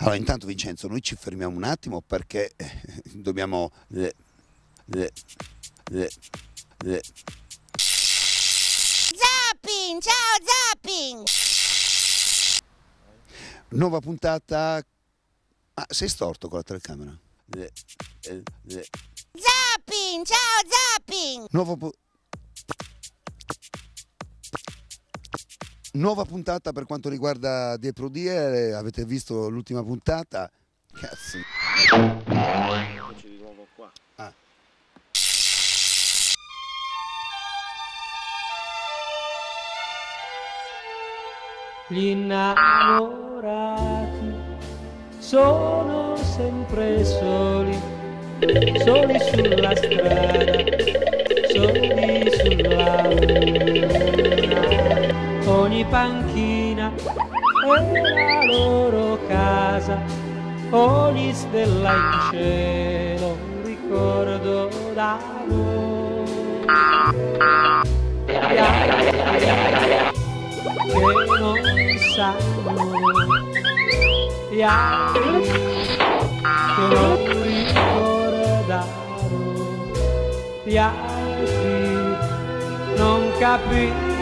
Allora, intanto Vincenzo, noi ci fermiamo un attimo perché dobbiamo... Zapping, ciao Zapping! Nuova puntata... Ah, sei storto con la telecamera? Zapping, ciao Zapping! Nuova puntata per quanto riguarda Die Prodiere. Avete visto l'ultima puntata? Cazzo. Eccoci di nuovo qua. Ah. Gli innamorati sono sempre soli, soli sulla strada, soli sulla luna. Ogni panchina è la loro casa, ogni stella in cielo un ricordo d'amore. Che non sanno, gli altri che non ricordano, gli altri non capiscono.